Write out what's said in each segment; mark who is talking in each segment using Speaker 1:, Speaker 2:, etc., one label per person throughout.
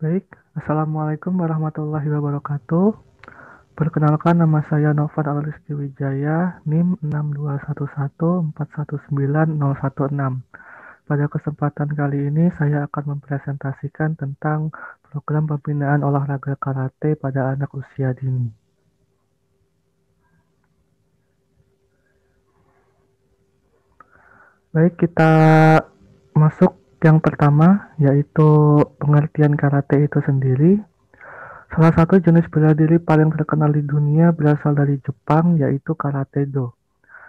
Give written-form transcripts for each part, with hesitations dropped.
Speaker 1: Baik, Assalamualaikum warahmatullahi wabarakatuh. Perkenalkan nama saya Novan Rizky Wijaya, NIM 62114190106. Pada kesempatan kali ini saya akan mempresentasikan tentang program pembinaan olahraga karate pada anak usia dini. Baik, kita masuk yang pertama, yaitu pengertian karate itu sendiri. Salah satu jenis bela diri paling terkenal di dunia berasal dari Jepang, yaitu Karate Do.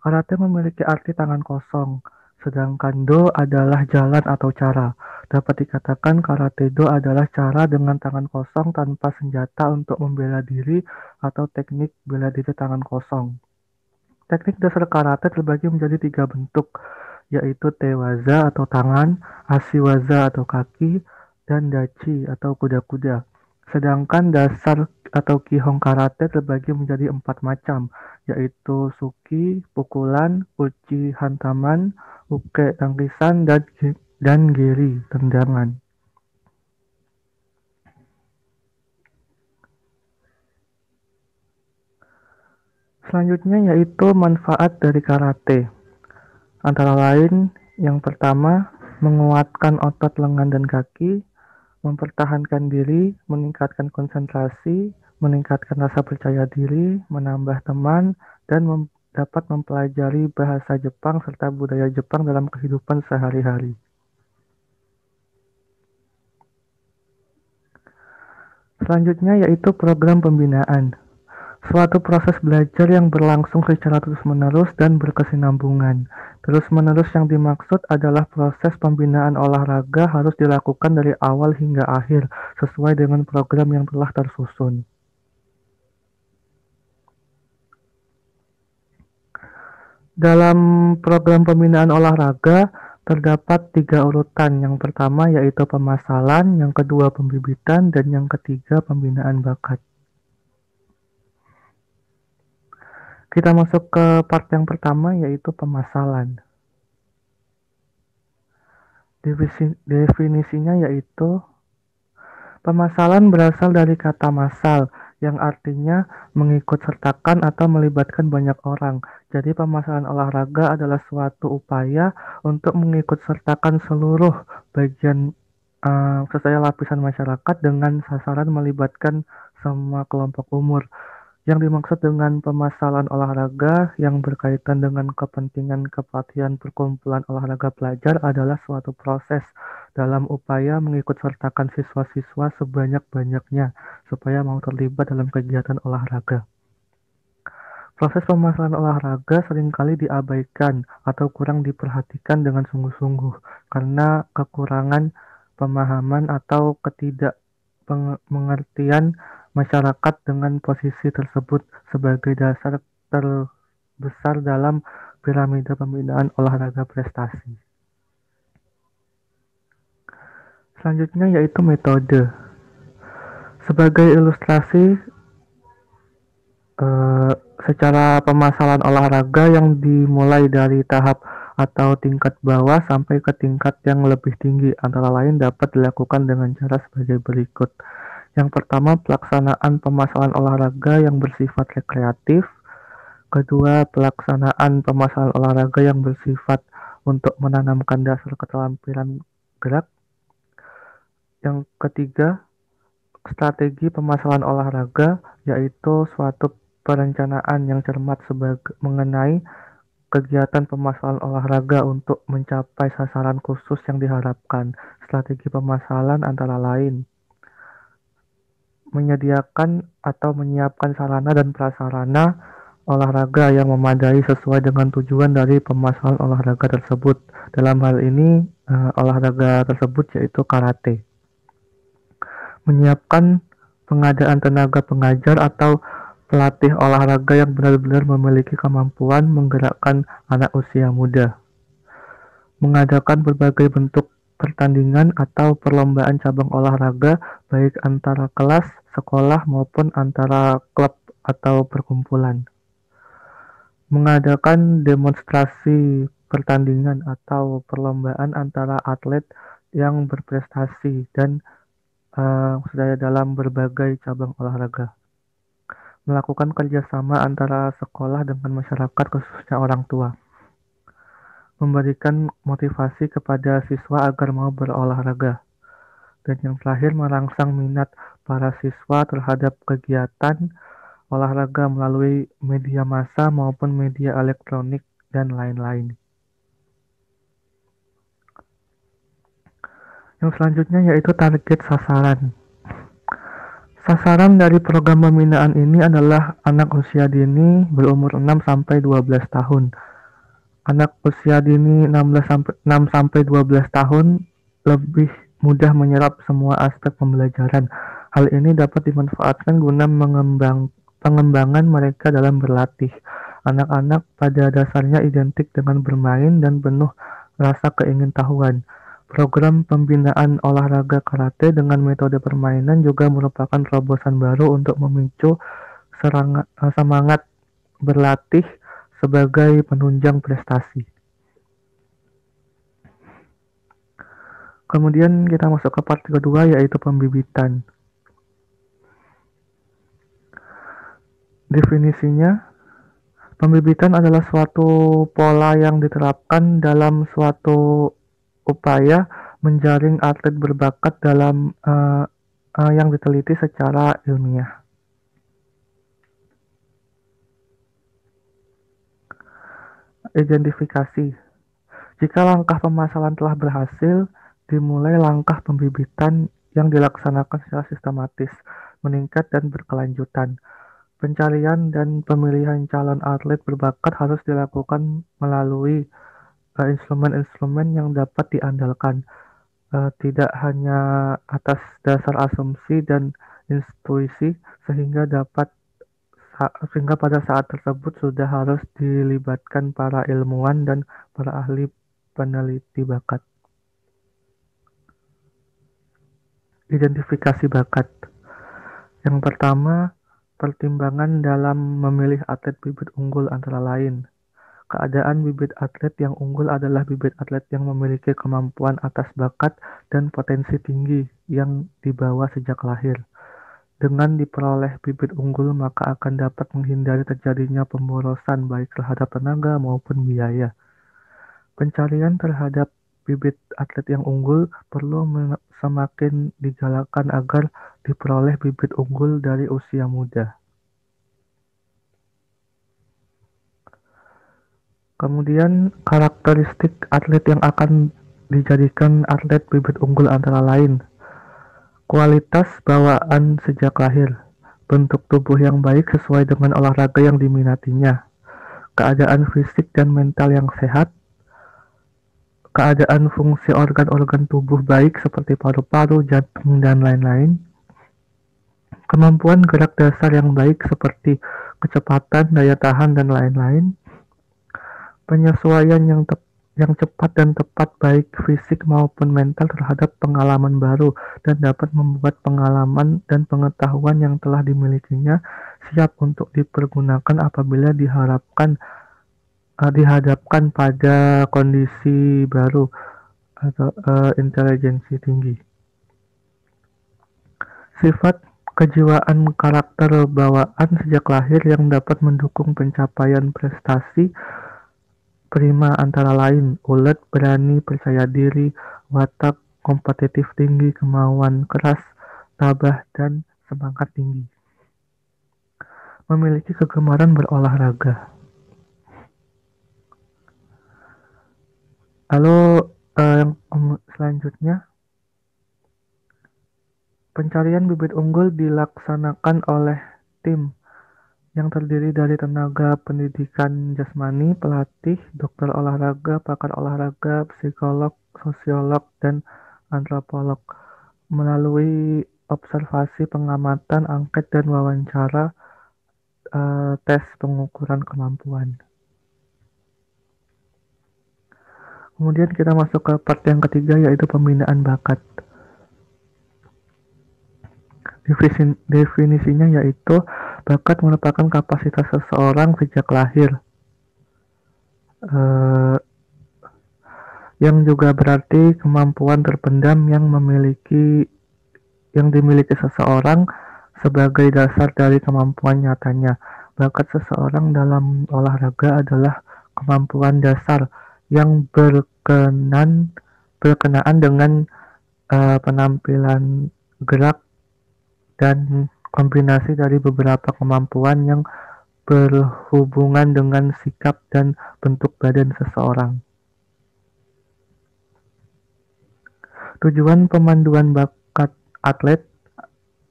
Speaker 1: Karate memiliki arti tangan kosong, sedangkan Do adalah jalan atau cara. Dapat dikatakan Karate Do adalah cara dengan tangan kosong tanpa senjata untuk membela diri atau teknik bela diri tangan kosong. Teknik dasar karate terbagi menjadi tiga bentuk, yaitu Tewaza atau tangan, Ashiwaza atau kaki, dan Dachi atau kuda-kuda. Sedangkan dasar atau Kihong karate terbagi menjadi empat macam, yaitu Suki, pukulan, Uchi, hantaman, Uke, tangkisan, dan Geri, tendangan. Selanjutnya yaitu manfaat dari karate. Antara lain, yang pertama, menguatkan otot lengan dan kaki, mempertahankan diri, meningkatkan konsentrasi, meningkatkan rasa percaya diri, menambah teman, dan dapat mempelajari bahasa Jepang serta budaya Jepang dalam kehidupan sehari-hari. Selanjutnya yaitu program pembinaan. Suatu proses belajar yang berlangsung secara terus-menerus dan berkesinambungan. Terus-menerus yang dimaksud adalah proses pembinaan olahraga harus dilakukan dari awal hingga akhir sesuai dengan program yang telah tersusun. Dalam program pembinaan olahraga terdapat tiga urutan. Yang pertama yaitu pemasalan, yang kedua pembibitan, dan yang ketiga pembinaan bakat. Kita masuk ke part yang pertama yaitu pemasalan. Definisinya yaitu pemasalan berasal dari kata masal yang artinya mengikut sertakan atau melibatkan banyak orang. Jadi pemasalan olahraga adalah suatu upaya untuk mengikut sertakan seluruh bagian sesuai lapisan masyarakat dengan sasaran melibatkan semua kelompok umur. Yang dimaksud dengan pemasalan olahraga yang berkaitan dengan kepentingan kepelatihan perkumpulan olahraga pelajar adalah suatu proses dalam upaya mengikut sertakan siswa-siswa sebanyak-banyaknya supaya mau terlibat dalam kegiatan olahraga. Proses pemasalan olahraga seringkali diabaikan atau kurang diperhatikan dengan sungguh-sungguh karena kekurangan pemahaman atau ketidakmengertian masyarakat dengan posisi tersebut sebagai dasar terbesar dalam piramida pembinaan olahraga prestasi. Selanjutnya yaitu metode. Sebagai ilustrasi secara pemasalan olahraga yang dimulai dari tahap atau tingkat bawah sampai ke tingkat yang lebih tinggi, antara lain dapat dilakukan dengan cara sebagai berikut. Yang pertama, pelaksanaan pemasalan olahraga yang bersifat rekreatif. Kedua, pelaksanaan pemasalan olahraga yang bersifat untuk menanamkan dasar keterampilan gerak. Yang ketiga, strategi pemasalan olahraga, yaitu suatu perencanaan yang cermat mengenai kegiatan pemasalan olahraga untuk mencapai sasaran khusus yang diharapkan. Strategi pemasalan antara lain menyediakan atau menyiapkan sarana dan prasarana olahraga yang memadai sesuai dengan tujuan dari pemasalan olahraga tersebut. Dalam hal ini, olahraga tersebut yaitu karate. Menyiapkan pengadaan tenaga pengajar atau pelatih olahraga yang benar-benar memiliki kemampuan menggerakkan anak usia muda. Mengadakan berbagai bentuk pertandingan atau perlombaan cabang olahraga baik antara kelas, sekolah maupun antara klub atau perkumpulan. Mengadakan demonstrasi pertandingan atau perlombaan antara atlet yang berprestasi dan Maksudnya dalam berbagai cabang olahraga, melakukan kerjasama antara sekolah dengan masyarakat khususnya orang tua, memberikan motivasi kepada siswa agar mau berolahraga, dan yang terakhir merangsang minat para siswa terhadap kegiatan olahraga melalui media massa maupun media elektronik dan lain-lain. Yang selanjutnya yaitu target sasaran. Sasaran dari program pembinaan ini adalah anak usia dini berumur 6 sampai 12 tahun. Anak usia dini 6 sampai 12 tahun lebih mudah menyerap semua aspek pembelajaran. Hal ini dapat dimanfaatkan guna pengembangan mereka dalam berlatih. Anak-anak pada dasarnya identik dengan bermain dan penuh rasa keingintahuan. Program pembinaan olahraga karate dengan metode permainan juga merupakan terobosan baru untuk memicu semangat berlatih sebagai penunjang prestasi. Kemudian kita masuk ke part kedua yaitu pembibitan. Definisinya, pembibitan adalah suatu pola yang diterapkan dalam suatu upaya menjaring atlet berbakat dalam yang diteliti secara ilmiah. Identifikasi. Jika langkah pemasalan telah berhasil, dimulai langkah pembibitan yang dilaksanakan secara sistematis, meningkat dan berkelanjutan. Pencarian dan pemilihan calon atlet berbakat harus dilakukan melalui instrumen-instrumen yang dapat diandalkan, tidak hanya atas dasar asumsi dan intuisi, sehingga pada saat tersebut sudah harus dilibatkan para ilmuwan dan para ahli peneliti bakat. Identifikasi bakat. Yang pertama, pertimbangan dalam memilih atlet bibit unggul antara lain. Keadaan bibit atlet yang unggul adalah bibit atlet yang memiliki kemampuan atas bakat dan potensi tinggi yang dibawa sejak lahir. Dengan diperoleh bibit unggul, maka akan dapat menghindari terjadinya pemborosan baik terhadap tenaga maupun biaya. Pencarian terhadap bibit atlet yang unggul perlu semakin digalakkan agar diperoleh bibit unggul dari usia muda. Kemudian karakteristik atlet yang akan dijadikan atlet bibit unggul antara lain: kualitas bawaan sejak lahir, bentuk tubuh yang baik sesuai dengan olahraga yang diminatinya, keadaan fisik dan mental yang sehat, keadaan fungsi organ-organ tubuh baik seperti paru-paru, jantung, dan lain-lain, kemampuan gerak dasar yang baik seperti kecepatan, daya tahan, dan lain-lain, penyesuaian yang cepat dan tepat baik fisik maupun mental terhadap pengalaman baru dan dapat membuat pengalaman dan pengetahuan yang telah dimilikinya siap untuk dipergunakan apabila dihadapkan pada kondisi baru atau intelijensi tinggi. Sifat kejiwaan karakter bawaan sejak lahir yang dapat mendukung pencapaian prestasi prima antara lain: ulet, berani, percaya diri, watak kompetitif tinggi, kemauan keras, tabah, dan semangat tinggi. Memiliki kegemaran berolahraga. Lalu yang selanjutnya, pencarian bibit unggul dilaksanakan oleh tim yang terdiri dari tenaga pendidikan jasmani, pelatih, dokter olahraga, pakar olahraga, psikolog, sosiolog, dan antropolog. Melalui observasi, pengamatan, angket, dan wawancara, tes pengukuran kemampuan. Kemudian kita masuk ke part yang ketiga yaitu pembinaan bakat. Definisinya yaitu bakat merupakan kapasitas seseorang sejak lahir, yang juga berarti kemampuan terpendam yang memiliki yang dimiliki seseorang sebagai dasar dari kemampuan nyatanya. Bakat seseorang dalam olahraga adalah kemampuan dasar yang berkenaan dengan penampilan gerak dan kombinasi dari beberapa kemampuan yang berhubungan dengan sikap dan bentuk badan seseorang. Tujuan pemanduan bakat atlet,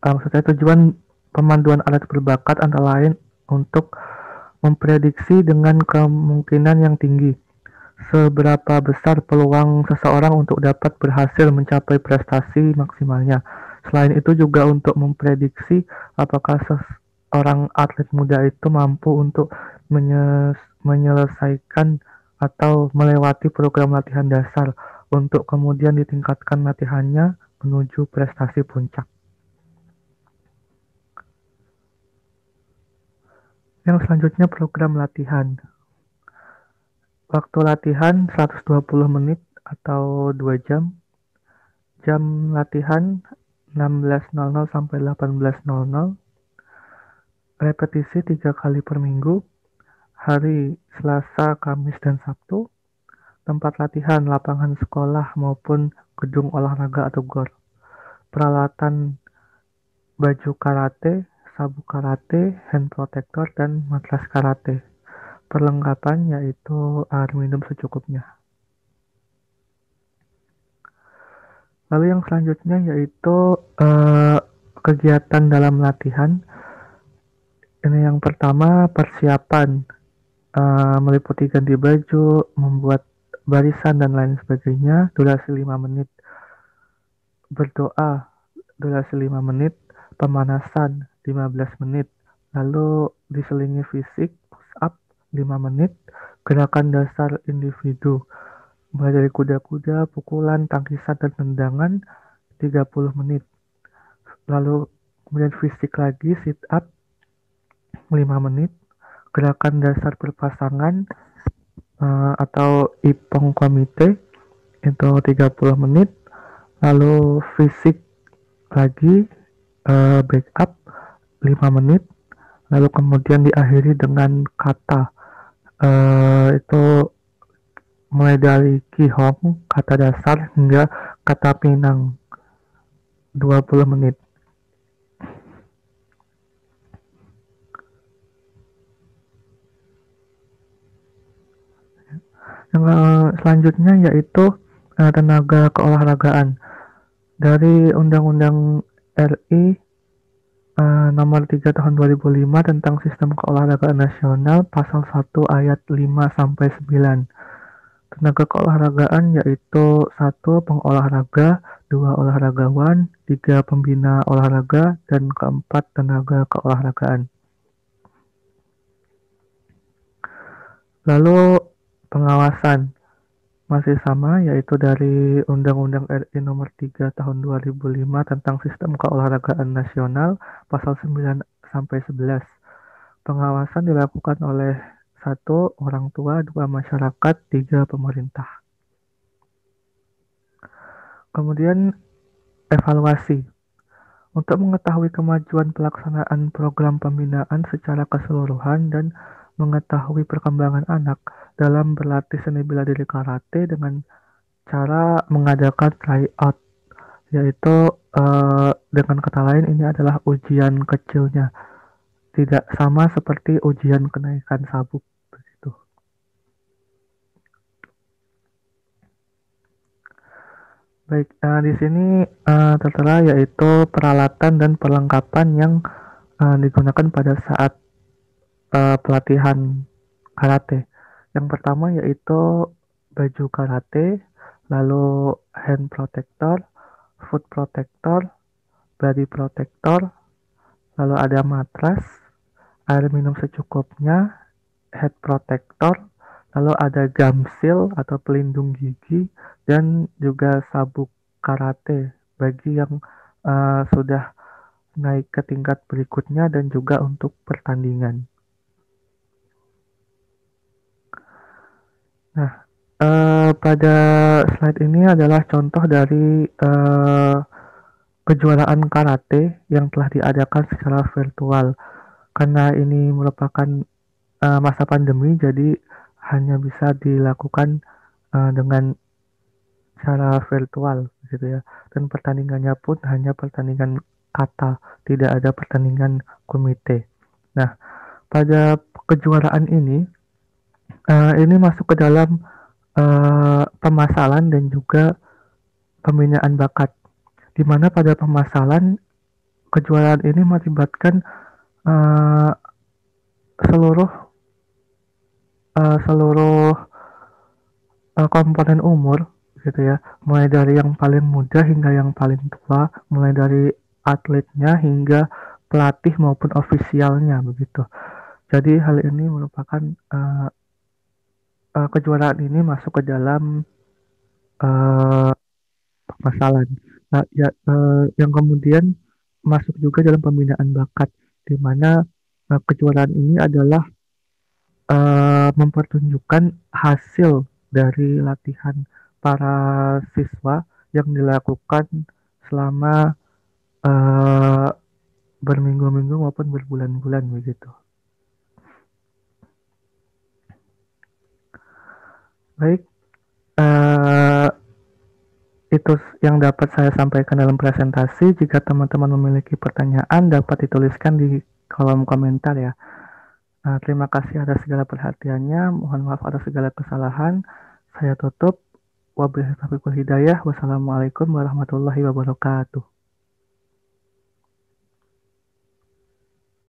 Speaker 1: tujuan pemanduan atlet berbakat antara lain untuk memprediksi dengan kemungkinan yang tinggi seberapa besar peluang seseorang untuk dapat berhasil mencapai prestasi maksimalnya. Selain itu juga untuk memprediksi apakah seorang atlet muda itu mampu untuk menyelesaikan atau melewati program latihan dasar untuk kemudian ditingkatkan latihannya menuju prestasi puncak. Yang selanjutnya program latihan. Waktu latihan 120 menit atau 2 jam. Jam latihan 16.00 sampai 18.00. Repetisi 3 kali per minggu. Hari Selasa, Kamis, dan Sabtu. Tempat latihan lapangan sekolah maupun gedung olahraga atau GOR. Peralatan baju karate, sabuk karate, hand protector, dan matras karate. Perlengkapan yaitu air minum secukupnya. Lalu yang selanjutnya yaitu kegiatan dalam latihan. Ini yang pertama, persiapan, meliputi ganti baju, membuat barisan dan lain sebagainya, durasi 5 menit. Berdoa, durasi 5 menit. Pemanasan 15 menit. Lalu diselingi fisik, push up 5 menit. Gerakan dasar individu, mulai dari kuda-kuda, pukulan, tangkisan, dan tendangan 30 menit. Lalu kemudian fisik lagi, sit up 5 menit. Gerakan dasar berpasangan atau ipong komite itu 30 menit. Lalu fisik lagi, back up 5 menit. Lalu kemudian diakhiri dengan kata, itu mulai dari Kihong, kata dasar, hingga kata pinang 20 menit. Yang selanjutnya yaitu tenaga keolahragaan. Dari Undang-Undang RI nomor 3 tahun 2005 tentang Sistem Keolahragaan Nasional, pasal 1 ayat 5 sampai 9. Tenaga keolahragaan yaitu 1. Pengolahraga, 2. Olahragawan, 3. Pembina olahraga, dan 4. Tenaga keolahragaan. Lalu pengawasan masih sama, yaitu dari Undang-Undang RI nomor 3 tahun 2005 tentang Sistem Keolahragaan Nasional, pasal 9 sampai 11. Pengawasan dilakukan oleh 1. Orang tua, 2. Masyarakat, 3. Pemerintah. Kemudian evaluasi. Untuk mengetahui kemajuan pelaksanaan program pembinaan secara keseluruhan dan mengetahui perkembangan anak dalam berlatih seni bela diri karate dengan cara mengadakan tryout, yaitu dengan kata lain ini adalah ujian kecilnya, tidak sama seperti ujian kenaikan sabuk begitu. Baik, di sini tertera yaitu peralatan dan perlengkapan yang digunakan pada saat pelatihan karate. Yang pertama yaitu baju karate, lalu hand protector, foot protector, body protector, lalu ada matras, air minum secukupnya, head protector, lalu ada gum shield atau pelindung gigi, dan juga sabuk karate bagi yang sudah naik ke tingkat berikutnya dan juga untuk pertandingan. Nah, pada slide ini adalah contoh dari kejuaraan karate yang telah diadakan secara virtual. Karena ini merupakan masa pandemi, jadi hanya bisa dilakukan dengan cara virtual gitu ya. Dan pertandingannya pun hanya pertandingan kata, tidak ada pertandingan komite. Nah, pada kejuaraan ini masuk ke dalam pemasalan dan juga pembinaan bakat. Di mana pada pemasalan kejuaraan ini melibatkan uh, seluruh seluruh komponen umur gitu ya, mulai dari yang paling muda hingga yang paling tua, mulai dari atletnya hingga pelatih maupun ofisialnya begitu. Jadi hal ini merupakan kejuaraan ini masuk ke dalam uh, masalah. Nah, ya, yang kemudian masuk juga dalam pembinaan bakat, di mana kejuaraan ini adalah mempertunjukkan hasil dari latihan para siswa yang dilakukan selama uh, berminggu-minggu maupun berbulan-bulan begitu. Baik, uh, itu yang dapat saya sampaikan dalam presentasi. Jika teman-teman memiliki pertanyaan, dapat dituliskan di kolom komentar ya. Terima kasih atas segala perhatiannya. Mohon maaf atas segala kesalahan. Saya tutup. Wabillahi taufiq wal hidayah. Wassalamualaikum warahmatullahi wabarakatuh.